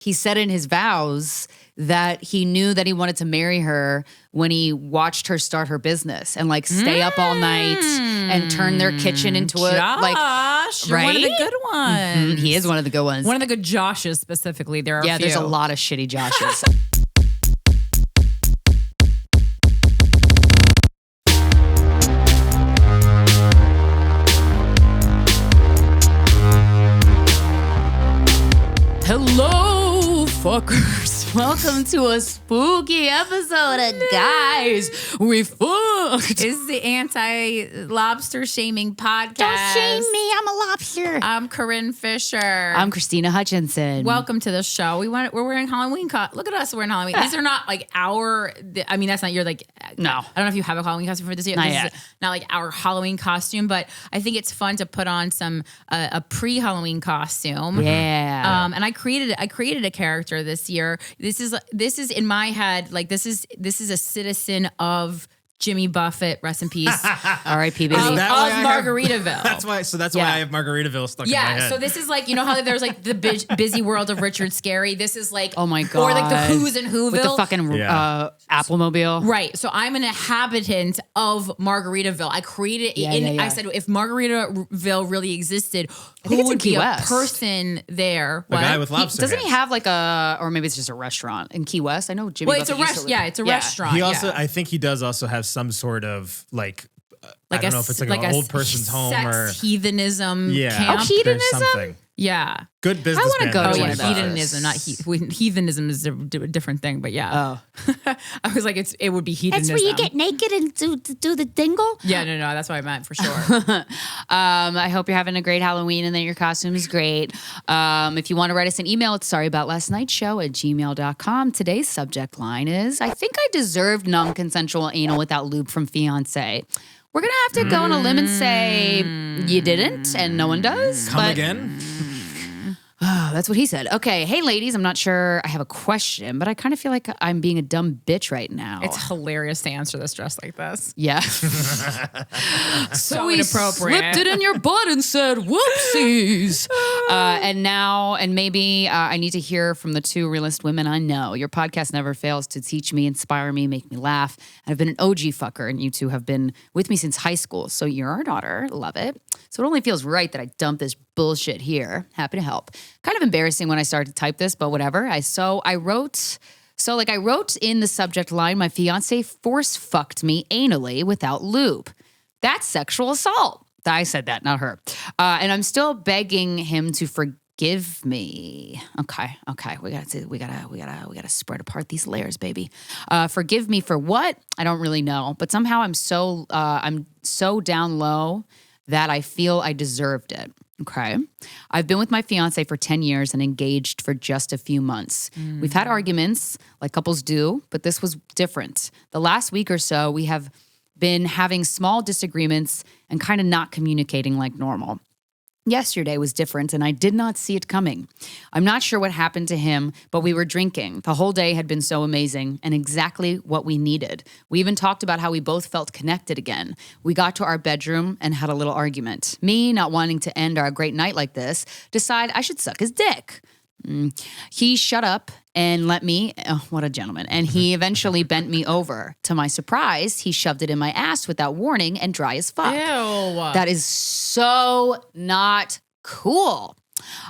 he said in his vows that he knew that he wanted to marry her when he watched her start her business and like stay up all night and turn their kitchen into a Josh, you're one of the good ones. He is one of the good ones. One of the good Joshes specifically. There are a few. There's a lot of shitty Joshes. Hello, fuckers. Welcome to a spooky episode of Guys We Fcked. This is the anti-lobster shaming podcast. Don't shame me. I'm a lobster. I'm Corinne Fisher. I'm Krystyna Hutchinson. Welcome to the show. We're wearing Halloween. Look at us wearing Halloween. These are not like I mean, that's not your like. No. I don't know if you have a Halloween costume for this year. Not this yet. is not like our Halloween costume, but I think it's fun to put on some a pre-Halloween costume. Yeah. And I created a character this year. This is in my head, like this is a citizen of Jimmy Buffett, rest in peace. R.I.P. baby. Of Margaritaville. That's why I have Margaritaville stuck in my head. Yeah, so this is like, you know how there's like the busy world of Richard Scarry? This is like, oh my God. Or like the Who's in Whoville. With the fucking Applemobile. Right, so I'm an inhabitant of Margaritaville. I created it, I said, if Margaritaville really existed, who would be a person there? The guy with lobster Doesn't hands. he have like or maybe it's just a restaurant in Key West? I know Jimmy Well, it's Buffett a used to live- it's a restaurant. He also, I think he does also have some sort of like I don't know if it's like an old person's home or heathenism camp. Oh, heathenism? something. Yeah. Good business. I wanna go to one of those. Hedonism, not heathenism is a different thing, but yeah. Oh. I was like, it would be hedonism. That's where you get naked and do the dingle? Yeah, no, that's what I meant for sure. I hope you're having a great Halloween and that your costume is great. If you want to write us an email, it's sorryboutlastnightshow@gmail.com. Today's subject line is, I think I deserved non-consensual anal without lube from fiance. We're going to have to go on a limb and say you didn't and no one does. Come again? Oh, that's what he said. Okay. Hey, ladies, I'm not sure I have a question, but I kind of feel like I'm being a dumb bitch right now. It's hilarious to answer this dressed like this. Yeah. So he inappropriate. slipped it in your butt and said, whoopsies. and maybe I need to hear from the two realest women I know. Your podcast never fails to teach me, inspire me, make me laugh. I've been an OG fucker, and you two have been with me since high school. So you're our daughter. Love it. So it only feels right that I dump this bullshit here. Happy to help. Kind of embarrassing when I started to type this, but whatever. I wrote in the subject line, my fiance force fucked me anally without lube. That's sexual assault. I said that, not her. And I'm still begging him to forgive me. Okay. We gotta spread apart these layers, baby. Forgive me for what? I don't really know. But somehow I'm so down low that I feel I deserved it. Okay. I've been with my fiance for 10 years and engaged for just a few months. We've had arguments like couples do, but this was different. The last week or so, we have been having small disagreements and kind of not communicating like normal. Yesterday was different and I did not see it coming. I'm not sure what happened to him, but we were drinking. The whole day had been so amazing and exactly what we needed. We even talked about how we both felt connected again. We got to our bedroom and had a little argument. Me, not wanting to end our great night like this, decide I should suck his dick. He shut up and let me, oh, what a gentleman. And he eventually bent me over. To my surprise, he shoved it in my ass without warning and dry as fuck. Ew. That is so not cool.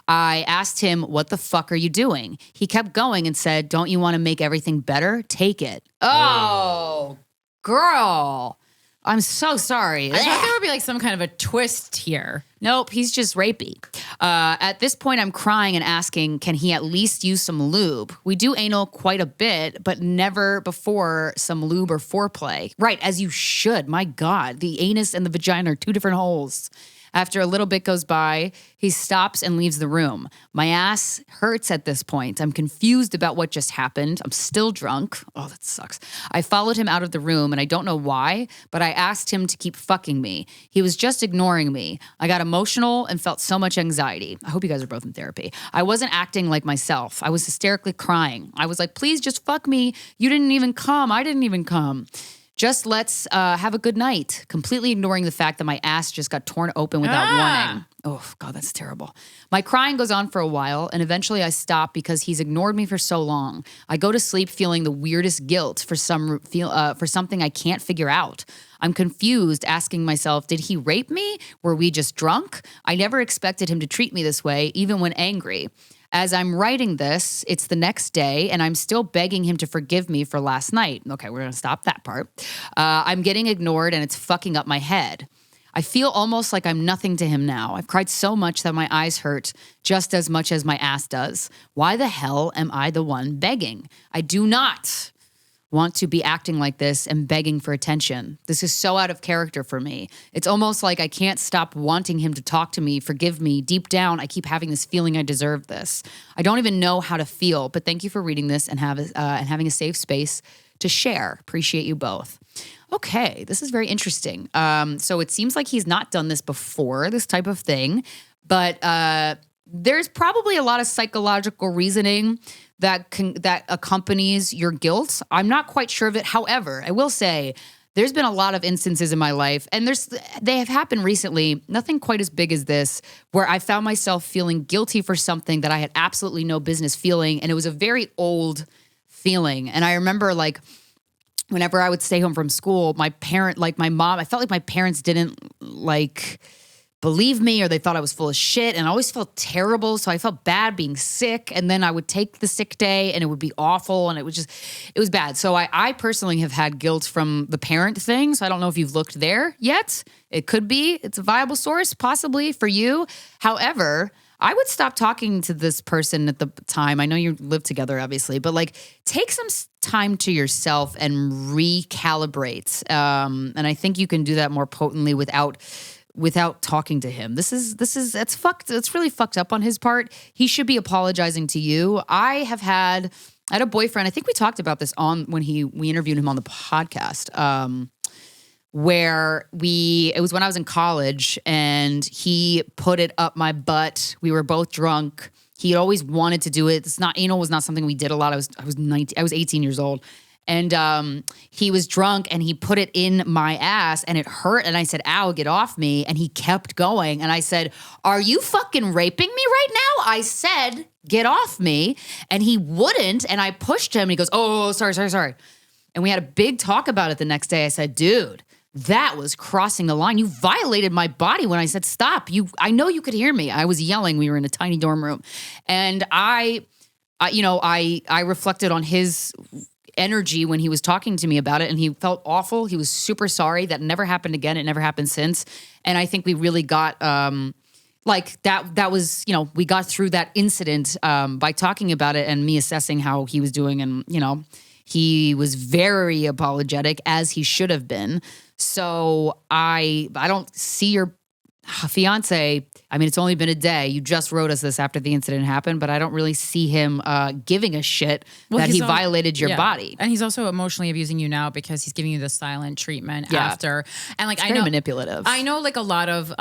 I asked him, what the fuck are you doing? He kept going and said, don't you want to make everything better? Take it. Oh, girl. I'm so sorry. I thought there would be like some kind of a twist here. Nope, he's just rapey. At this point, I'm crying and asking, can he at least use some lube? We do anal quite a bit, but never before some lube or foreplay. Right, as you should. My God, the anus and the vagina are two different holes. After a little bit goes by, he stops and leaves the room. My ass hurts at this point. I'm confused about what just happened. I'm still drunk. Oh, that sucks. I followed him out of the room, and I don't know why, but I asked him to keep fucking me. He was just ignoring me. I got emotional and felt so much anxiety. I hope you guys are both in therapy. I wasn't acting like myself. I was hysterically crying. I was like, please just fuck me. You didn't even come. I didn't even come. Just let's have a good night, completely ignoring the fact that my ass just got torn open without warning. Oh, God, that's terrible. My crying goes on for a while, and eventually I stop because he's ignored me for so long. I go to sleep feeling the weirdest guilt for something I can't figure out. I'm confused, asking myself, did he rape me? Were we just drunk? I never expected him to treat me this way, even when angry. As I'm writing this, it's the next day, and I'm still begging him to forgive me for last night. Okay, we're going to stop that part. I'm getting ignored, and it's fucking up my head. I feel almost like I'm nothing to him now. I've cried so much that my eyes hurt just as much as my ass does. Why the hell am I the one begging? I do not want to be acting like this and begging for attention. This is so out of character for me. It's almost like I can't stop wanting him to talk to me, forgive me. Deep down, I keep having this feeling I deserve this. I don't even know how to feel, but thank you for reading this and having a safe space to share. Appreciate you both. Okay, this is very interesting. So it seems like he's not done this before, this type of thing, but there's probably a lot of psychological reasoning that accompanies your guilt. I'm not quite sure of it. However, I will say there's been a lot of instances in my life, and they have happened recently, nothing quite as big as this, where I found myself feeling guilty for something that I had absolutely no business feeling, and it was a very old feeling. And I remember, like, whenever I would stay home from school, my mom, I felt like my parents didn't believe me, or they thought I was full of shit, and I always felt terrible. So I felt bad being sick, and then I would take the sick day and it would be awful, and it was bad. So I personally have had guilt from the parent thing. So I don't know if you've looked there yet. It could be, it's a viable source possibly for you. However, I would stop talking to this person at the time. I know you live together, obviously, but like take some time to yourself and recalibrate. And I think you can do that more potently without talking to him. That's fucked. It's really fucked up on his part. He should be apologizing to you. I had a boyfriend. I think we talked about this when we interviewed him on the podcast. It was when I was in college, and he put it up my butt. We were both drunk. He always wanted to do it. Anal was not something we did a lot. I was 18 years old. And he was drunk, and he put it in my ass, and it hurt. And I said, ow, get off me. And he kept going. And I said, are you fucking raping me right now? I said, get off me. And he wouldn't. And I pushed him, and he goes, oh, sorry. And we had a big talk about it the next day. I said, dude, that was crossing the line. You violated my body when I said stop. I know you could hear me. I was yelling. We were in a tiny dorm room. And I reflected on his energy when he was talking to me about it, and he felt awful. He was super sorry. That never happened again. It never happened since. And I think we really got that was, we got through that incident by talking about it and me assessing how he was doing. And, he was very apologetic, as he should have been. So I don't see your fiance. I mean, it's only been a day. You just wrote us this after the incident happened, but I don't really see him giving a shit that he violated your body. And he's also emotionally abusing you now because he's giving you the silent treatment after. And it's very manipulative. I know, like, a lot of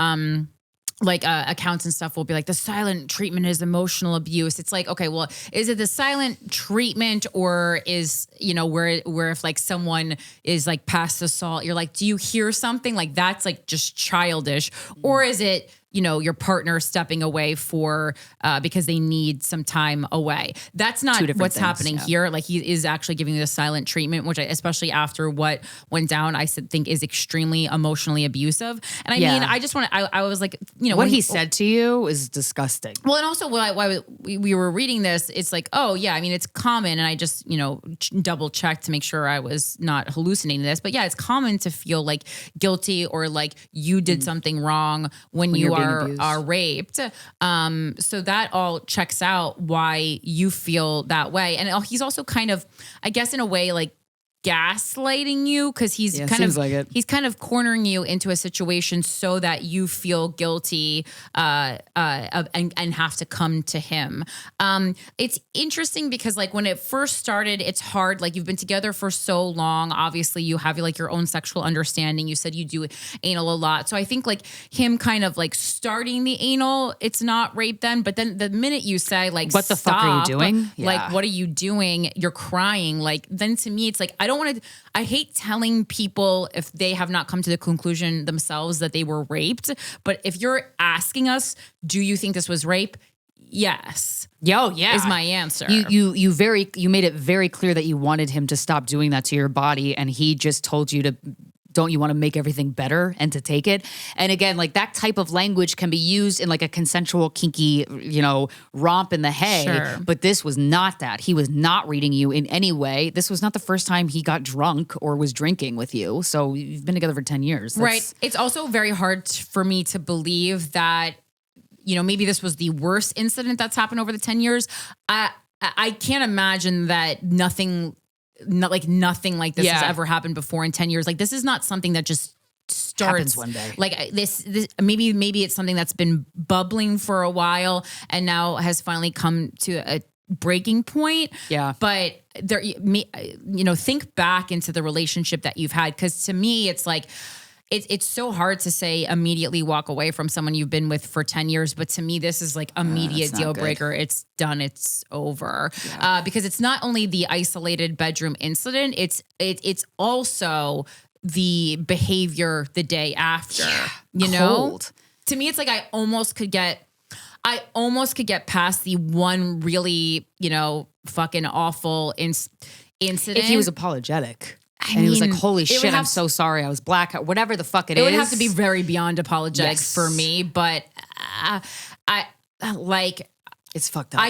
accounts and stuff will be like, the silent treatment is emotional abuse. It's like, okay, well, is it the silent treatment, or is, where if like someone is like past assault, you're like, do you hear something? Like, that's like just childish. Or is it, your partner stepping away because they need some time away? That's not what's happening here. Like, he is actually giving you the silent treatment, which especially after what went down, I think is extremely emotionally abusive. And I mean, I just want to, I was like, what he said to you is disgusting. Well, and also while we were reading this, it's like, oh yeah, I mean, it's common. And I just, double checked to make sure I was not hallucinating this. But yeah, it's common to feel like guilty, or like you did something wrong when you are raped. So that all checks out why you feel that way. And he's also kind of, I guess in a way, like gaslighting you, because he's kind of cornering you into a situation so that you feel guilty and have to come to him. It's interesting because like when it first started, it's hard. Like, you've been together for so long. Obviously, you have like your own sexual understanding. You said you do anal a lot. So I think like him kind of like starting the anal, it's not rape then. But then the minute you say like, what the fuck are you doing? Like, what are you doing? You're crying. Like, then to me, it's like, I I hate telling people if they have not come to the conclusion themselves that they were raped. But if you're asking us, do you think this was rape? Yes. Yo, yeah. Is my answer. You made it very clear that you wanted him to stop doing that to your body, and he just told you to, don't you want to make everything better and to take it? And again, like that type of language can be used in like a consensual, kinky, romp in the hay. Sure. But this was not that. He was not reading you in any way. This was not the first time he got drunk or was drinking with you. So you've been together for 10 years. Right. It's also very hard for me to believe that, maybe this was the worst incident that's happened over the 10 years. I can't imagine that nothing like this has ever happened before in 10 years. Like this is not something that just starts happens one day. Like this maybe it's something that's been bubbling for a while and now has finally come to a breaking point. Yeah. But think back into the relationship that you've had. Cause to me, it's like, it's so hard to say immediately walk away from someone you've been with for 10 years. But to me, this is like immediate deal breaker. It's done. It's over. Yeah. Because it's not only the isolated bedroom incident. It's also the behavior the day after, Cold. To me, it's like I almost could get past the one really, fucking awful incident. If he was apologetic. And he was like, holy shit, I'm so sorry. I was black. Whatever the fuck it is. It would have to be very beyond apologetic for me. But it's fucked up. I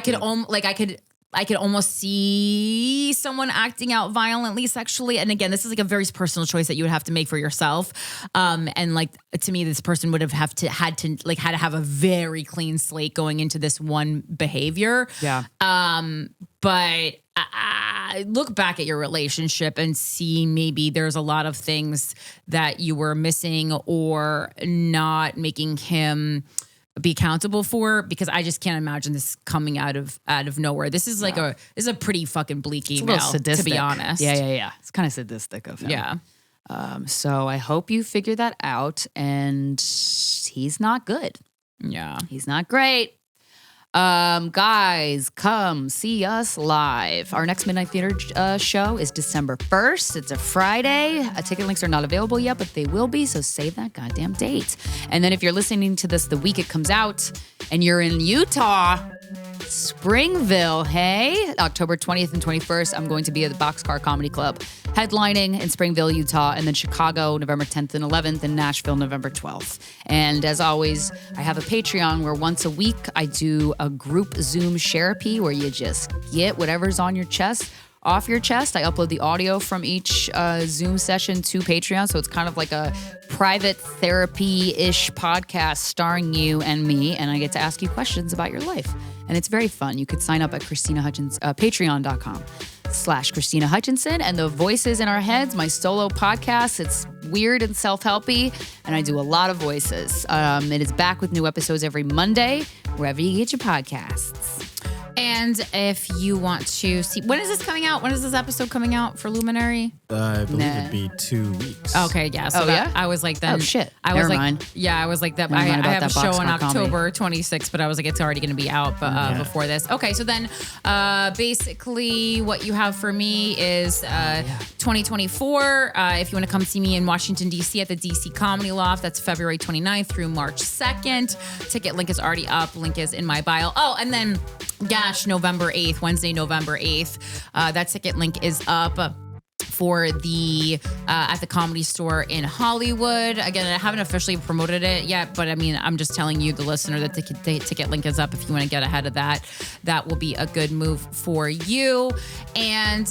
could almost see someone acting out violently sexually. And again, this is like a very personal choice that you would have to make for yourself. And like, to me, this person would have had to have a very clean slate going into this one behavior. Yeah. But look back at your relationship and see maybe there's a lot of things that you were missing or not making him be accountable for, because I just can't imagine this coming out of nowhere. This is like this is a pretty fucking bleak email, to be honest. Yeah. It's kind of sadistic of him. Yeah. So I hope you figure that out. And he's not good. Yeah. He's not great. Guys, come see us live. Our next Midnight Theater show is December 1st. It's a Friday. Ticket links are not available yet, but they will be, so save that goddamn date. And then if you're listening to this the week it comes out and you're in Utah, Springville, hey? October 20th and 21st, I'm going to be at the Boxcar Comedy Club, headlining in Springville, Utah, and then Chicago, November 10th and 11th, and Nashville, November 12th. And as always, I have a Patreon where once a week I do a group Zoom therapy where you just get whatever's on your chest off your chest. I upload the audio from each Zoom session to Patreon, so it's kind of like a private therapy-ish podcast starring you and me, and I get to ask you questions about your life. And it's very fun. You could sign up at patreon.com/Krystyna Hutchinson. And the voices in our heads, my solo podcast, it's weird and self-helpy, and I do a lot of voices. It is back with new episodes every Monday, wherever you get your podcasts. And if you want to see, when is this coming out? When is this episode coming out for Luminary? I believe it'd be 2 weeks. Okay, yeah. So I was like, then. Oh, shit. I was like, yeah, I was like that. I have a show on October 26th, but I was like, it's already going to be out before this. Okay, so then basically what you have for me is 2024. If you want to come see me in Washington, D.C. at the D.C. Comedy Loft, that's February 29th through March 2nd. Ticket link is already up. Link is in my bio. Oh, and then November 8th, Wednesday, November 8th. That ticket link is up for the at the Comedy Store in Hollywood. Again, I haven't officially promoted it yet, but I mean, I'm just telling you, the listener, that the ticket link is up. If you want to get ahead of that, that will be a good move for you. And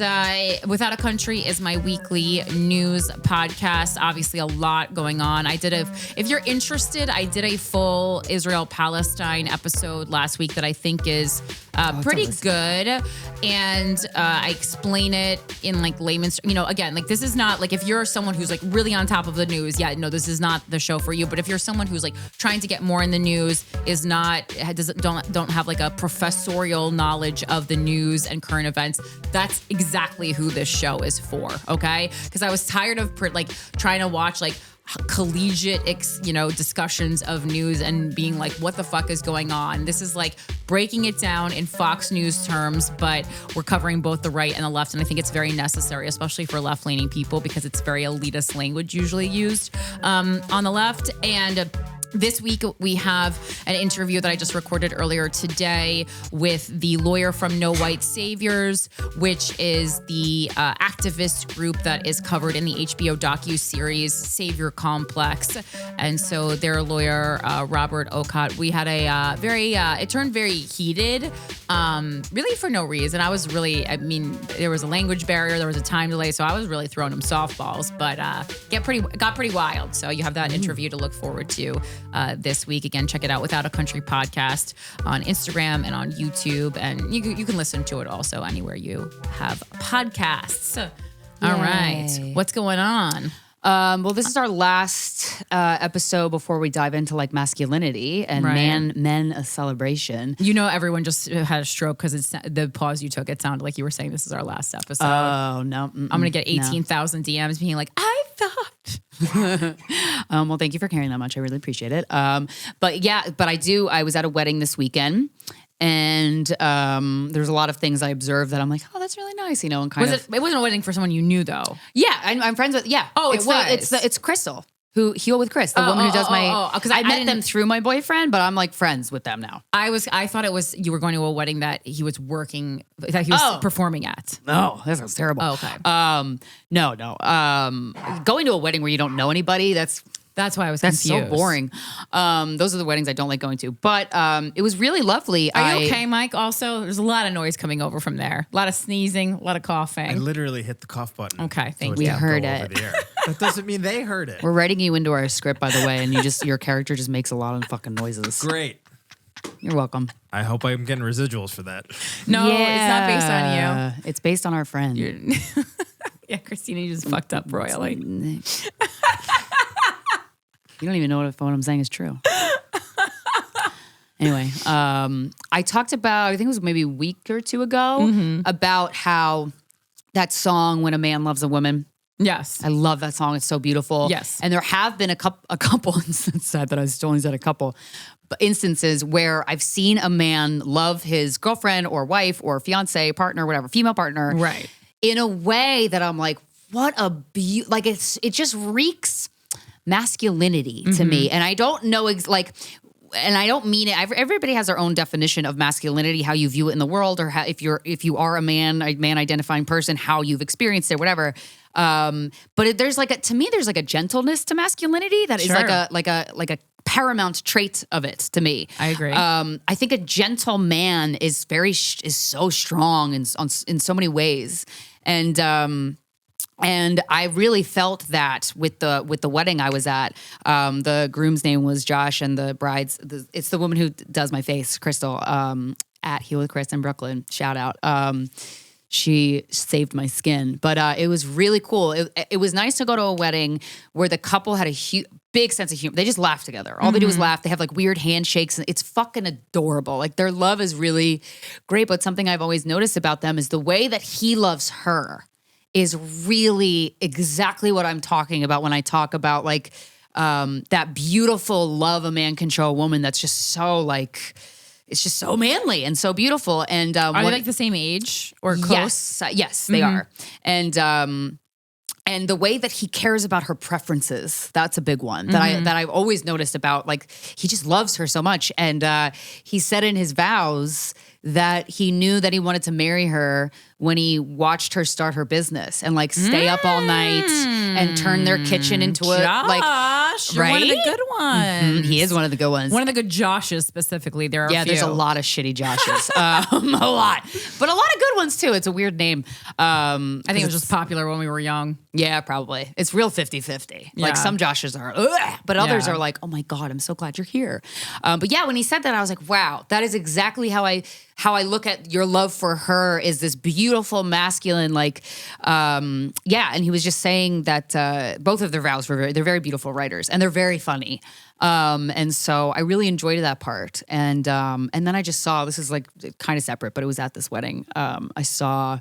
Without a Country is my weekly news podcast. Obviously, a lot going on. If you're interested, I did a full Israel-Palestine episode last week that I think is pretty good. And I explain it in like layman's, again, like this is not like, if you're someone who's like really on top of the news, this is not the show for you. But if you're someone who's like trying to get more in the news, don't have like a professorial knowledge of the news and current events, that's exactly who this show is for. Okay. Cause I was tired of trying to watch like collegiate, discussions of news and being like, what the fuck is going on? This is like breaking it down in Fox News terms, but we're covering both the right and the left. And I think it's very necessary, especially for left-leaning people, because it's very elitist language usually used on the left. And this week, we have an interview that I just recorded earlier today with the lawyer from No White Saviors, which is the activist group that is covered in the HBO docuseries Savior Complex. And so their lawyer, Robert Ocott, we had a it turned very heated, really for no reason. There was a language barrier, there was a time delay, so I was really throwing him softballs, but got pretty wild. So you have that interview to look forward to this week. Again, check it out, Without a Country podcast on Instagram and on YouTube. And you can listen to it also anywhere you have podcasts. All right. What's going on? Well, this is our last episode before we dive into like masculinity and men a celebration. Everyone just had a stroke because it's the pause you took. It sounded like you were saying this is our last episode. Oh, no. I'm going to get 18,000 DMs being like, I thought. Well, thank you for caring that much. I really appreciate it. But I was at a wedding this weekend. And there's a lot of things I observed that I'm like, oh, that's really nice, and it wasn't a wedding for someone you knew though. Yeah, I'm friends with. Yeah. Oh, it's Crystal, who Heal with Chris, the woman who does my. Because I met them through my boyfriend, but I'm like friends with them now. I thought it was you were going to a wedding that he was performing at. No, that sounds terrible. Oh, okay. No. Going to a wedding where you don't know anybody, that's why I was confused. That's so boring. Those are the weddings I don't like going to. But it was really lovely. Are you okay, Mike? Also, there's a lot of noise coming over from there. A lot of sneezing, a lot of coughing. I literally hit the cough button. Okay, thank you. We heard it. That doesn't mean they heard it. We're writing you into our script, by the way, and your character just makes a lot of fucking noises. Great. You're welcome. I hope I'm getting residuals for that. No, it's not based on you. It's based on our friend. Yeah, Krystyna, you just fucked up royally. You don't even know what I'm saying is true. Anyway, I talked about, I think it was maybe a week or two ago, about how that song, When a Man Loves a Woman. Yes. I love that song. It's so beautiful. Yes. And there have been a couple instances, sad that I only said a couple, but instances where I've seen a man love his girlfriend or wife or fiance, partner, whatever, female partner. Right. In a way that I'm like, what a like it just reeks masculinity to me. And I don't know, and I don't mean it. Everybody has their own definition of masculinity, how you view it in the world, or how, if you are a man identifying person, how you've experienced it, whatever. But there's to me, there's like a gentleness to masculinity that is like a paramount trait of it to me. I agree. I think a gentle man is so strong in so many ways. And I really felt that with the wedding I was at. The groom's name was Josh, and the bride's it's the woman who does my face, Crystal, at Heal with Chris in Brooklyn. Shout out. She saved my skin, but it was really cool. It was nice to go to a wedding where the couple had a big sense of humor. They just laugh together. All they do is laugh. They have like weird handshakes, and it's fucking adorable. Like their love is really great. But something I've always noticed about them is the way that he loves her is really exactly what I'm talking about when I talk about like that beautiful love a man can show a woman that's just so like, it's just so manly and so beautiful. And are they like the same age or close? Yes, they are. And the way that he cares about her preferences, that's a big one that I've always noticed about, like, he just loves her so much. And he said in his vows that he knew that he wanted to marry her when he watched her start her business and like stay up all night and turn their kitchen into a Josh, you're one of the good ones. He is one of the good ones. One of the good Joshes specifically. There are there's a lot of shitty Joshes. A lot. But a lot of good ones too. It's a weird name. I think it was just popular when we were young. Yeah, probably. It's real 50-50. Like some Joshes are, ugh, but others are like, oh my God, I'm so glad you're here. But yeah, when he said that, I was like, wow, that is exactly how I look at your love for her, is this beautiful masculine, like, and he was just saying that both of their vows they're very beautiful writers and they're very funny. And so I really enjoyed that part. And then I just saw, this is like kind of separate, but it was at this wedding. I saw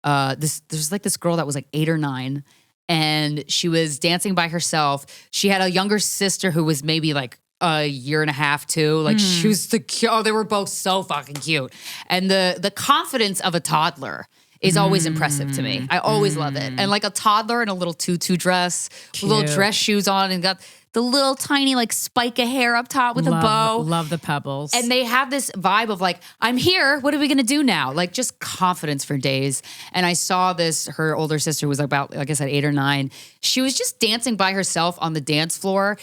there's like this girl that was like 8 or 9, and she was dancing by herself. She had a younger sister who was maybe like a year and a half too. Like she was they were both so fucking cute. And the confidence of a toddler is always impressive to me. I always love it. And like a toddler in a little tutu dress, with little dress shoes on, and got the little tiny like spike of hair up top with a bow. Love the pebbles. And they have this vibe of like, I'm here. What are we going to do now? Like just confidence for days. And I saw this, her older sister was about, like I said, 8 or 9. She was just dancing by herself on the dance floor.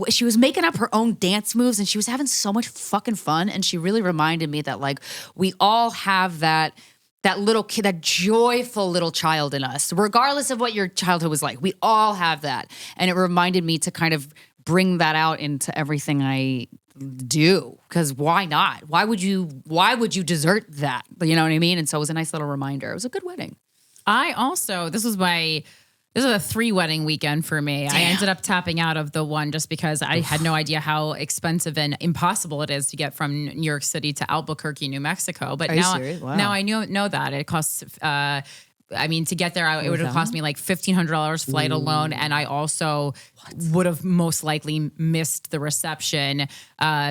She was making up her own dance moves and she was having so much fucking fun. And she really reminded me that like we all have that little kid, that joyful little child in us, regardless of what your childhood was like. We all have that. And it reminded me to kind of bring that out into everything I do. Because why not? Why would you desert that? You know what I mean? And so it was a nice little reminder. It was a good wedding. This was a 3 wedding weekend for me. Damn. I ended up tapping out of the one just because I had no idea how expensive and impossible it is to get from New York City to Albuquerque, New Mexico. But now I know that it costs, to get there, it would have cost me like $1,500 flight alone. And I also would have most likely missed the reception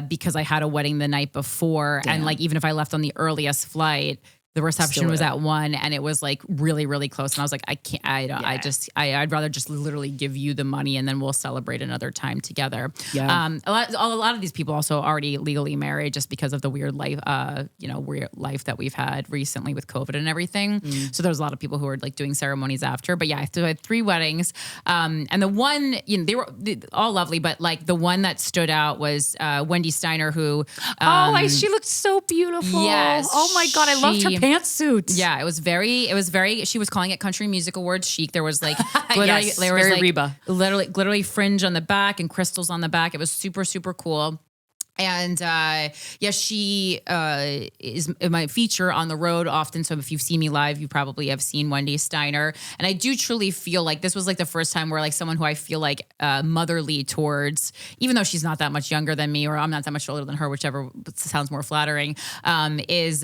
because I had a wedding the night before. Damn. And like, even if I left on the earliest flight, the reception was at 1 and it was like really, really close. And I was like, I'd rather just literally give you the money and then we'll celebrate another time together. Yeah. A lot of these people also already legally married just because of the weird life, weird life that we've had recently with COVID and everything. So there's a lot of people who are like doing ceremonies after, but yeah, I had 3 weddings. And the one, they were all lovely, but like the one that stood out was Wendy Steiner, who, she looked so beautiful. Yes. Oh my God. I loved her pantsuit. Yeah, it was very, she was calling it Country Music Awards chic. There was like, Reba. Literally fringe on the back and crystals on the back. It was super, super cool. And she is my feature on the road often. So if you've seen me live, you probably have seen Wendy Steiner. And I do truly feel like this was like the first time where like someone who I feel like motherly towards, even though she's not that much younger than me or I'm not that much older than her, whichever sounds more flattering, was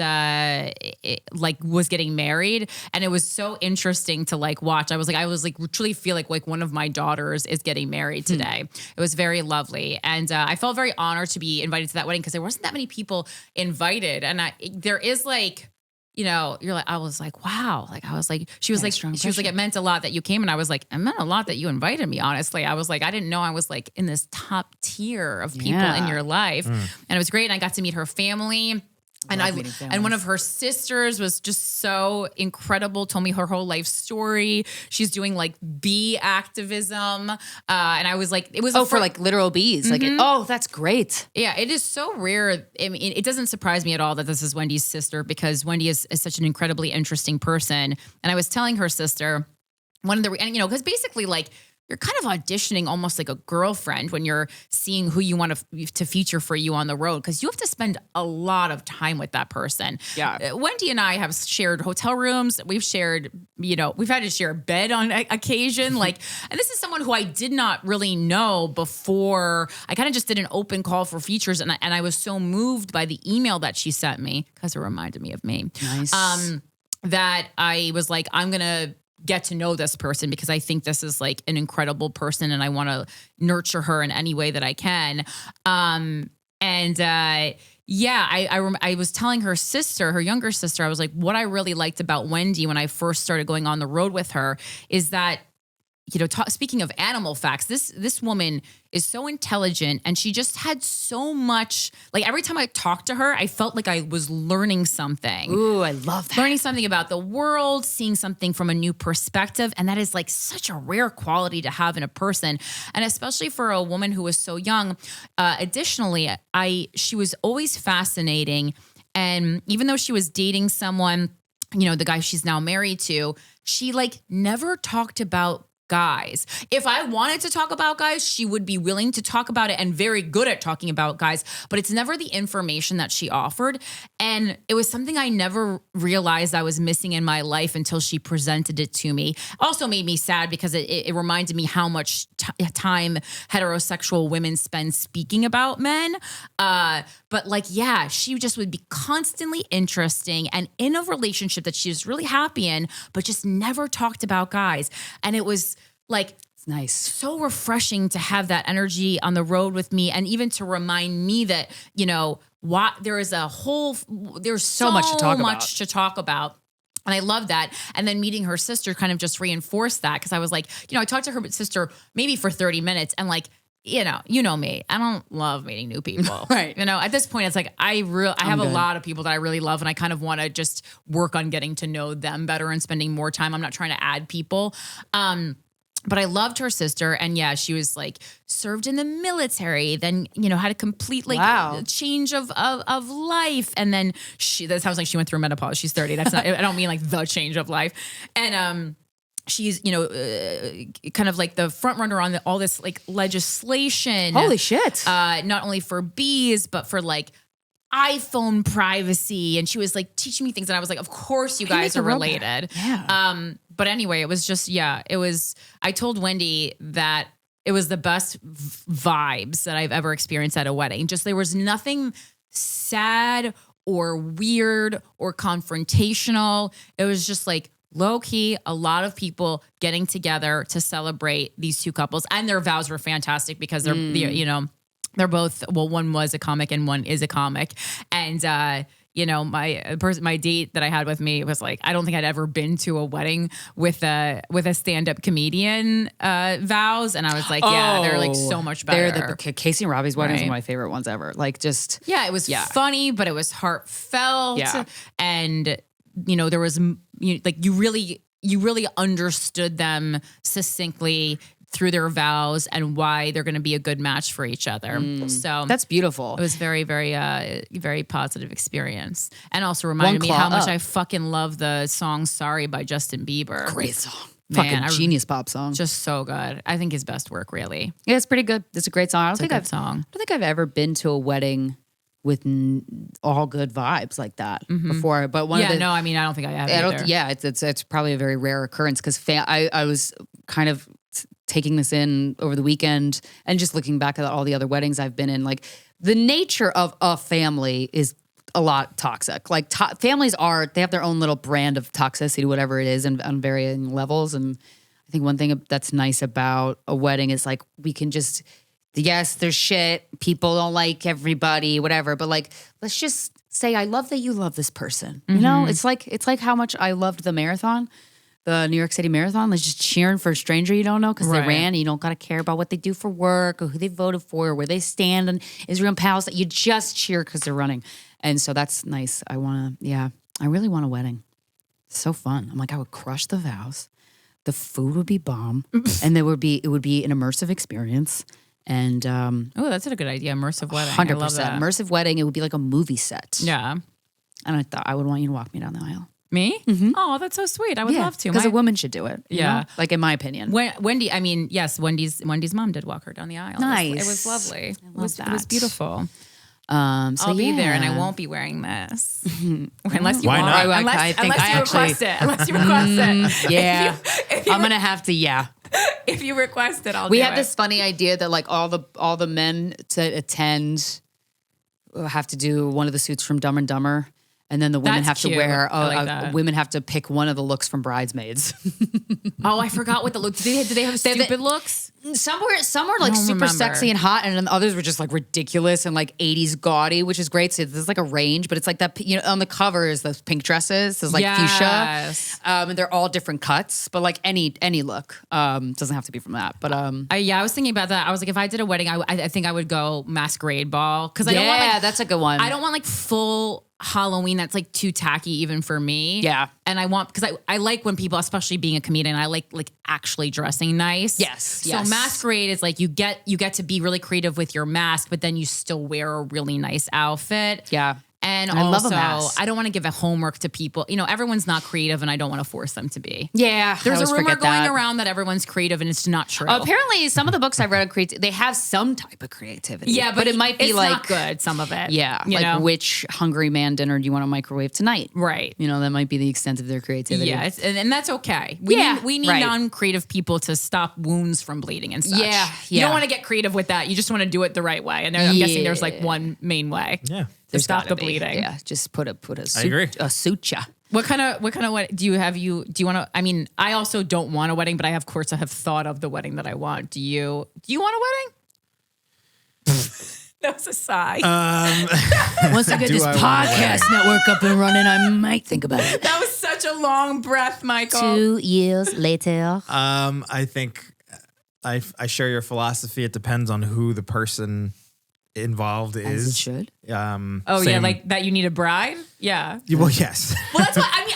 getting married. And it was so interesting to like watch. I was like truly feel like one of my daughters is getting married today. It was very lovely. And I felt very honored to be invited to that wedding because there wasn't that many people invited. And there is like, I was like, wow. Like, I was like, she was like, it meant a lot that you came. And I was like, it meant a lot that you invited me, honestly. I was like, I didn't know I was like in this top tier of people in your life. And it was great. And I got to meet her family. And one of her sisters was just so incredible, told me her whole life story. She's doing like bee activism. And I was like, it was for like literal bees. Like, that's great. Yeah, it is so rare. I mean, it doesn't surprise me at all that this is Wendy's sister because Wendy is such an incredibly interesting person. And I was telling her sister, because basically like, you're kind of auditioning almost like a girlfriend when you're seeing who you want to feature for you on the road because you have to spend a lot of time with that person. Yeah. Wendy and I have shared hotel rooms. We've shared, we've had to share a bed on occasion. Like, and this is someone who I did not really know before. I kind of just did an open call for features and I was so moved by the email that she sent me because it reminded me of me. Nice. That I was like, I'm going to get to know this person because I think this is like an incredible person and I want to nurture her in any way that I can. I was telling her sister, her younger sister, I was like, what I really liked about Wendy when I first started going on the road with her is that, speaking of animal facts, this woman is so intelligent and she just had so much, like every time I talked to her, I felt like I was learning something. Ooh, I love that. Learning something about the world, seeing something from a new perspective. And that is like such a rare quality to have in a person. And especially for a woman who was so young. Additionally, she was always fascinating. And even though she was dating someone, the guy she's now married to, she like never talked about guys. If I wanted to talk about guys, she would be willing to talk about it and very good at talking about guys, but it's never the information that she offered. And it was something I never realized I was missing in my life until she presented it to me. Also made me sad because it reminded me how much time heterosexual women spend speaking about men. But like, yeah, she just would be constantly interesting and in a relationship that she was really happy in, but just never talked about guys. And it was like, it's nice. So refreshing to have that energy on the road with me, and even to remind me that, you know, there's so much to talk about. And I love that. And then meeting her sister kind of just reinforced that, because I was like, you know, I talked to her sister maybe for 30 minutes, and like, you know me, I don't love meeting new people. Right. You know, at this point, it's like, I have a lot of people that I really love, and I kind of want to just work on getting to know them better and spending more time. I'm not trying to add people. But I loved her sister, and yeah, she was like served in the military, then, you know, had a complete like change of life. And then that sounds like she went through menopause. She's 30. That's not, I don't mean like the change of life. And, she's, you know, kind of like the front runner on all this like legislation. Holy shit. Not only for bees, but for like iPhone privacy. And she was like teaching me things. And I was like, of course you guys are related. Yeah. But anyway, it was just, I told Wendy that it was the best vibes that I've ever experienced at a wedding. Just, there was nothing sad or weird or confrontational. It was just like low key, a lot of people getting together to celebrate these two couples, and their vows were fantastic because they're, you know, they're both, well, one was a comic and one is a comic. And, you know, my date that I had with me was like, I don't think I'd ever been to a wedding with a stand-up comedian vows. And I was like, yeah, they're like so much better. Casey and Robbie's wedding is one of my favorite ones ever. Like, just. Yeah, it was funny, but it was heartfelt. Yeah. And, you know, there was, like, you really understood them succinctly through their vows and why they're going to be a good match for each other. So that's beautiful. It was very, very, very positive experience. And also reminded me how much I fucking love the song Sorry by Justin Bieber. Great song. Man, fucking genius pop song. Just so good. I think his best work, really. Yeah, it's pretty good. It's a great song. I don't think I don't think I've ever been to a wedding with all good vibes like that before. But I don't think I have either. It's probably a very rare occurrence, because I was kind of taking this in over the weekend and just looking back at all the other weddings I've been in. Like, the nature of a family is a lot toxic. Like, families they have their own little brand of toxicity, whatever it is, and on varying levels. And I think one thing that's nice about a wedding is like, we can just, yes, there's shit, people don't like everybody, whatever, but like, let's just say, I love that you love this person. You know, it's like how much I loved the marathon. The New York City Marathon, like, just cheering for a stranger you don't know because they ran, and you don't got to care about what they do for work or who they voted for or where they stand in Israel Palestine. You just cheer because they're running. And so that's nice. I really want a wedding. It's so fun. I'm like, I would crush the vows. The food would be bomb. And it would be an immersive experience. And that's a good idea. Immersive wedding. 100%. I love that. Immersive wedding. It would be like a movie set. Yeah. And I thought I would want you to walk me down the aisle. Me? Oh, that's so sweet. I would love to. Because a woman should do it. You know? Like, in my opinion. Wendy, I mean, yes, Wendy's mom did walk her down the aisle. Nice. It was lovely. It was beautiful. So I'll be there, and I won't be wearing this. Unless you Why want. not? Unless you request it. Unless you request it. Yeah. I'm going to have to, If you request it, I'll do it. We had this funny idea that, like, all the men to attend have to do one of the suits from Dumb and Dumber. And then the women That's have cute. to wear, Women have to pick one of the looks from Bridesmaids. Oh, I forgot what the look. Do they have stupid looks? Some were like super sexy and hot, and then others were just like ridiculous and like 80s gaudy, which is great. So there's like a range, but it's like that, you know, on the cover is those pink dresses, there's like fuchsia. And they're all different cuts, but like any look doesn't have to be from that. But I was thinking about that. I was like, if I did a wedding, I think I would go masquerade ball, because I don't want, like, that's a good one. I don't want like full Halloween that's like too tacky even for me. Yeah. And I want, because I like when people, especially being a comedian, I like actually dressing nice. Yes. So masquerade is like you get to be really creative with your mask, but then you still wear a really nice outfit. Yeah. And I also, love a mask. I don't want to give a homework to people. You know, everyone's not creative, and I don't want to force them to be. Yeah. There's a rumor going around that everyone's creative, and it's not true. Apparently, some of the books I've read they have some type of creativity. Yeah, but it might be it's like not good, some of it. Yeah. You like, know? which hungry man dinner do you want to microwave tonight? Right. You know, that might be the extent of their creativity. Yeah, and that's okay. We need non-creative people to stop wounds from bleeding and such. Yeah. You don't want to get creative with that. You just want to do it the right way. And I'm guessing there's like one main way. Yeah. To stop the bleeding. Yeah, just put a I agree. suture. What kind of wedding do you want to, I mean, I also don't want a wedding, but I have thought of the wedding that I want. Do you want a wedding? That was a sigh. Once I get this podcast network up and running, I might think about it. That was such a long breath, Michael. 2 years later. I think I share your philosophy. It depends on who the person involved is. As it should. Yeah, like that you need a bride? Yeah. Well, yes. Well, that's what I mean.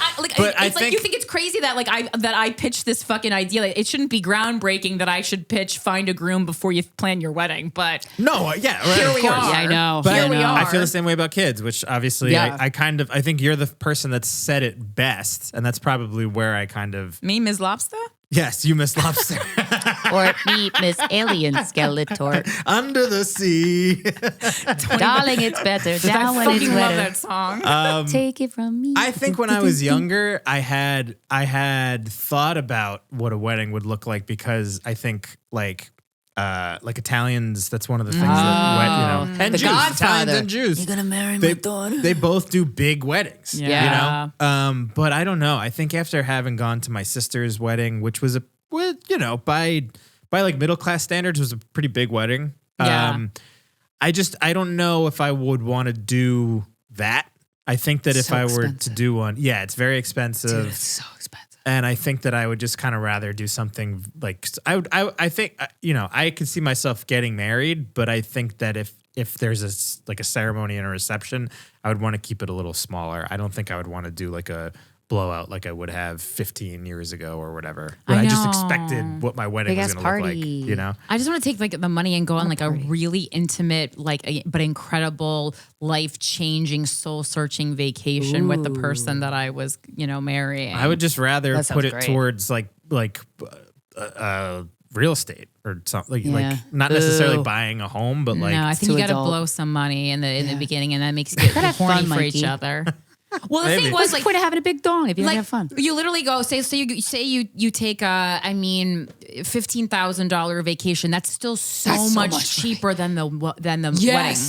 You think it's crazy that I pitched this fucking idea. Like, it shouldn't be groundbreaking that I should find a groom before you plan your wedding. But no, yeah, right, here of we course. are. Yeah, I know. But here we are. I feel the same way about kids, which obviously I think you're the person that said it best, and that's probably where I kind of me, Ms. Lobster. Yes, you Miss Lobster. Or me, Miss Alien Skeletor. Under the sea. Darling, it's better down when it's I fucking love wetter. that song. Take it from me. I think when I was younger, I had thought about what a wedding would look like because I think like Italians, that's one of the things that and The Jews, Godfather. Italians and Jews. You're gonna marry my daughter. They both do big weddings. Yeah. You know? But I don't know. I think after having gone to my sister's wedding, which was by like middle class standards was a pretty big wedding. Yeah. I don't know if I would want to do that. I think that if So I were expensive. to do one, it's very expensive. Dude, it's so expensive. And I think that I would just kind of rather do something like I think I could see myself getting married, but I think that if there's a ceremony and a reception, I would want to keep it a little smaller. I don't think I would want to do like a blowout like I would have 15 years ago or whatever. But I just expected what my wedding was going to look like, you know? I just want to take like the money and go on like a really intimate, but incredible, life-changing, soul-searching vacation with the person that I was, marrying. I would just rather That put sounds it great. towards like real estate or something like not Ooh. necessarily buying a home, but like no, I think too you got to adult. blow some money in the beginning, and that makes you Gotta have horny fun, for each Mikey. other. Well, the Maybe. thing What's was the like, point of having a big dong if you don't have fun? you literally go you take $15,000 vacation. That's still so much cheaper than the wedding.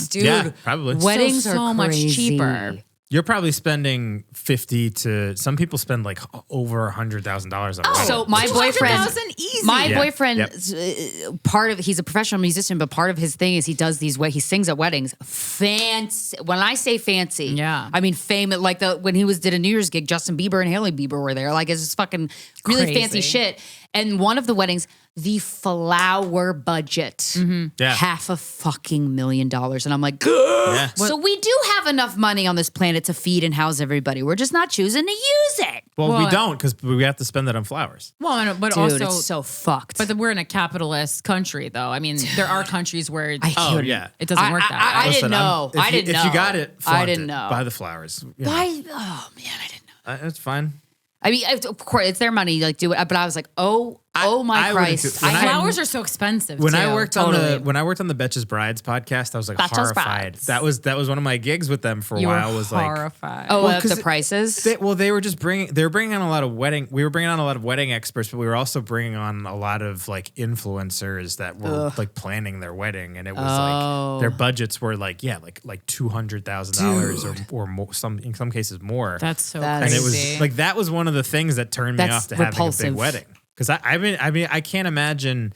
dude. yeah, probably. Weddings so are much crazy. cheaper. You're probably spending some people spend like over $100,000 on a wedding. So my boyfriend, easy. boyfriend, part of he's a professional musician, but part of his thing is he does he sings at weddings. Fancy. When I say fancy, Yeah. I mean famous. Like when he did a New Year's gig, Justin Bieber and Hailey Bieber were there. Like it's just fucking really Crazy. fancy shit. And one of the weddings, the flower budget, $500,000, and I'm like, Yeah. so we do have enough money on this planet to feed and house everybody. We're just not choosing to use it. Well, we don't because we have to spend that on flowers. Well, but Dude, also, it's so fucked. but we're in a capitalist country, though. I mean, there are countries where it Oh yeah. doesn't work that way. I didn't know. If I didn't know. If you got it, I flaunt didn't it. know. Buy the flowers. You know. Why? Oh man, I didn't know. It's fine. I mean, of course, it's their money. Like, do it. But I was like, oh my I wouldn't Christ! do- when I- Flowers are so expensive. When too. I worked totally. on the Betches Brides podcast, I was like Betches horrified. Brides. That was one of my gigs with them for a you were while. Was like horrified. Oh, Well, the 'cause prices. they were bringing on a lot of wedding. We were bringing on a lot of wedding experts, but we were also bringing on a lot of like influencers that were like planning their wedding, and it was like their budgets were like $200,000 or more. In some cases more. That's so That's- and crazy. it was like that was one of the things that turned me That's off to having a repulsive. big wedding. Because I mean I can't imagine.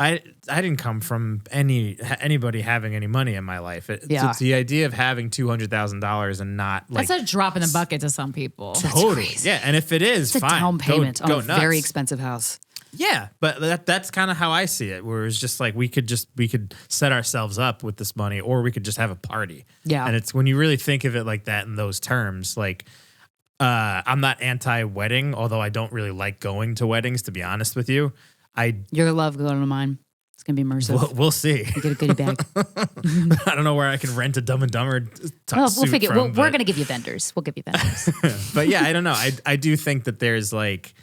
I didn't come from anybody having any money in my life. It's the idea of having $200,000 and not like That's a drop in the bucket to some people. totally yeah. And if it is, It's a fine. down payment Go on a nuts. very expensive house. Yeah, but that's kind of how I see it. Where it's just like we could set ourselves up with this money, or we could just have a party. Yeah. And it's when you really think of it like that in those terms, like. I'm not anti-wedding, although I don't really like going to weddings, to be honest with you. You're gonna love going to mine. It's gonna be immersive. We'll see. You get a goodie bag. I don't know where I can rent a Dumb and Dumber We'll suit figure. from, We're gonna give you vendors. We'll give you vendors. But yeah, I don't know. I do think that there's like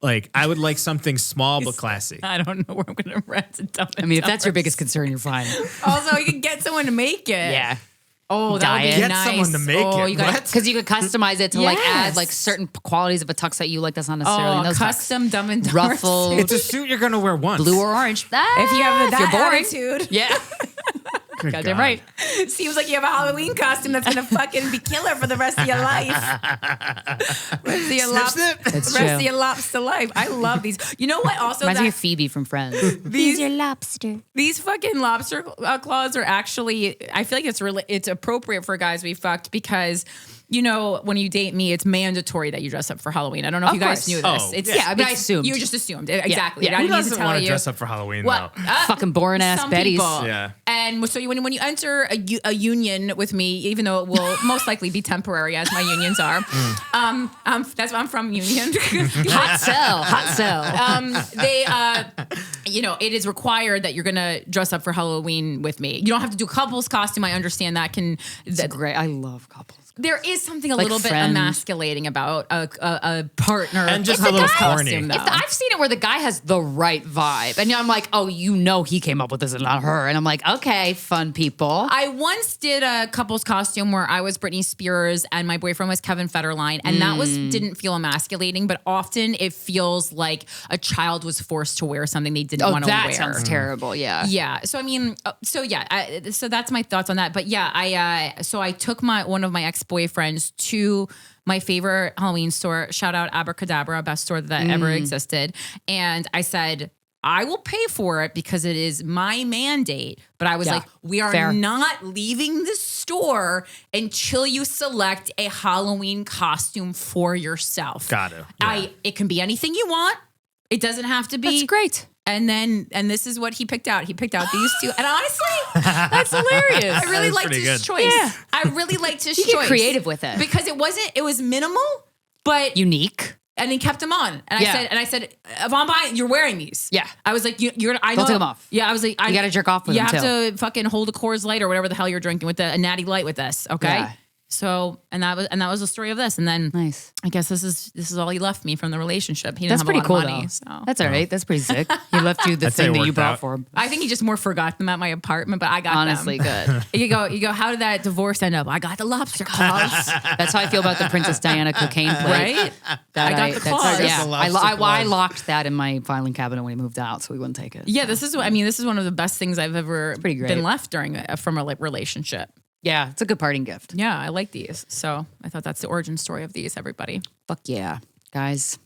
I would like something small but classy. I don't know where I'm going to rent a dumb. I mean, if that's your biggest concern, you're fine. Also, you can get someone to make it. Yeah. Oh, that would Diet. be Get nice. someone to make oh, it. You got What? Because you could customize it to like add Yes. like certain qualities of a tux that you like. That's not necessarily in those tux. custom Dumb and Dumber Ruffled. suit. It's a suit you're gonna wear once. Blue or orange. If you have If you're that boring. attitude. Yeah. Goddamn right. Seems like you have a Halloween costume that's gonna fucking be killer for the rest of your life. Rest of your lobster life. I love these. You know what? Also, Reminds me of Phoebe from Friends. these your lobster. These fucking lobster claws are actually. I feel like it's appropriate for Guys We Fucked because. You know, when you date me, it's mandatory that you dress up for Halloween. I don't know if you guys knew this. Oh, I assumed. You just assumed. Exactly. Yeah. I Who didn't need to doesn't tell want to you. dress up for Halloween, What? though? Fucking boring ass Some Betty's. people. Yeah. And so when you enter a union with me, even though it will most likely be temporary as my unions are, that's why I'm from union. Hot sell. It is required that you're gonna dress up for Halloween with me. You don't have to do a couple's costume. I understand that It's great. I love couples. There is something a Like little bit friend. emasculating about a partner And just in a little costume, corny. though. I've seen it where the guy has the right vibe. And I'm like, oh, he came up with this and not her. And I'm like, okay, fun people. I once did a couple's costume where I was Britney Spears and my boyfriend was Kevin Federline, and that didn't feel emasculating, but often it feels like a child was forced to wear something they didn't want to wear. That sounds terrible. Yeah. Yeah. So I mean, so that's my thoughts on that. But yeah, I took one of my ex-boyfriends to my favorite Halloween store. Shout out Abracadabra, best store that ever existed. And I said, I will pay for it because it is my mandate. But I was like, we are not leaving the store until you select a Halloween costume for yourself. Got to. Yeah. It can be anything you want. It doesn't have to be. That's great. And this is what he picked out. He picked out these two. And honestly, That's hilarious. I really That's liked pretty his good. choice. Yeah. I really liked his You choice. get creative with it. Because it was minimal, but Unique. and he kept them on. And Yeah. I said, if I'm buying, you're wearing these. Yeah. I was like, you're I know. Don't take them off. Yeah. I was like, You gotta jerk off with you them, have to fucking hold a Coors Light or whatever the hell you're drinking with a Natty Light with this. Okay. Yeah. So, and that was the story of this. And then Nice. I guess this is all he left me from the relationship. He didn't That's have pretty a cool lot of money. though. So That's all right. That's pretty sick. He left you the I'd say thing that it you worked bought out. for him. I think he just more forgot them at my apartment, but I got Honestly, them. good. You go, how did that divorce end up? I got the lobster claws. That's how I feel about the Princess Diana cocaine plate. Right? That I got the that's- claws. Yeah, The I lobster claws. locked that in my filing cabinet when he moved out, so we wouldn't take it. Yeah, this is one of the best things I've ever pretty great. been left from a relationship. Yeah, it's a good parting gift. Yeah, I like these. So I thought that's the origin story of these, everybody. Fuck yeah, guys.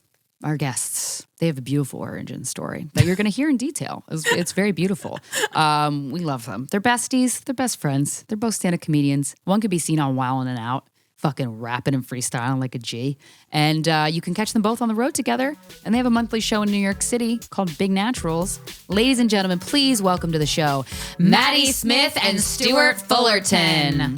Our guests, they have a beautiful origin story that you're going to hear in detail. It's very beautiful. We love them. They're besties. They're best friends. They're both stand-up comedians. One could be seen on Wildin' and Out, fucking rapping and freestyling like a G. And you can catch them both on the road together. And they have a monthly show in New York City called Big Naturals. Ladies and gentlemen, please welcome to the show, Maddie Smith and Stuart Fullerton.